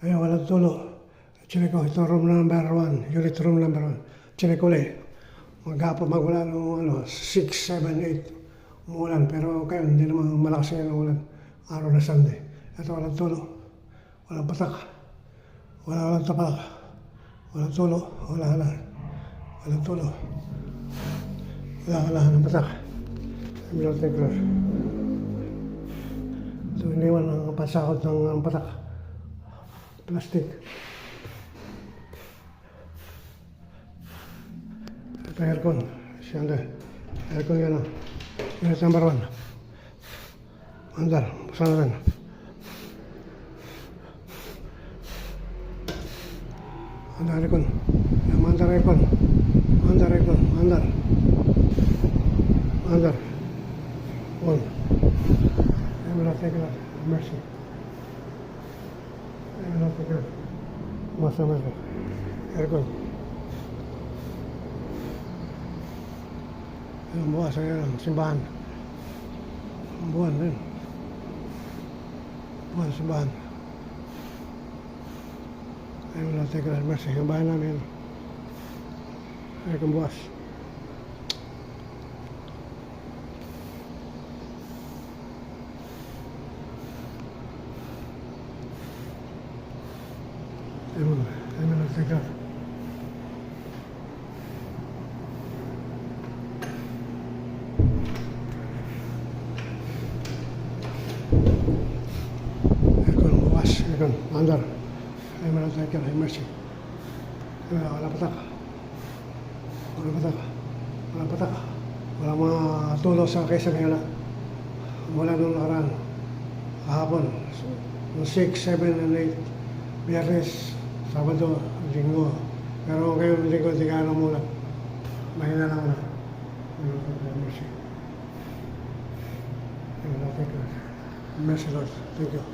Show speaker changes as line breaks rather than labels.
Ayun, walang tulo. Chinek ko, ito room number 1, unit room number 1. Chinek ko ulit. Magmula nung 6, 7, 8 umulan. Pero kayo, hindi naman malakas ngayon ang ulan. Araw na Sunday. Ito, walang tulo. Walang patak. Walang tapak. Walang tulo. Wala. Walang tulo. Wala ng patak. Milot Negros. Ito, iniwan ang pasakot ng patak. Plastic. Ito aircon. Siyempre. Aircon yan. Unit number 1. Andar. Buksan natin. Andar aircon. Andar aircon. Andar aircon. Andar. One. I will not take it. Mercy. I will not take it. Masama. Aircon. Ang bukas ang simbahan. Ang buwan rin. Buwan, simbahan. Ay wala tayo ka mercy. Ang bahay namin. Ay kung bukas. Ay wala tayo ka. Aircon, andar. Ay wala tayo ka. Ay mercy. Wala patak. Wala mga tulo sa kaysa ngayon. Wala nung nakaraan. Kahapon. Nung 6, 7, and 8. Biyernes, Sabado, Linggo. Pero ngayon Linggo, hindi ka muna. Mahina lang na. Mercy. Mercy Lord. Thank you.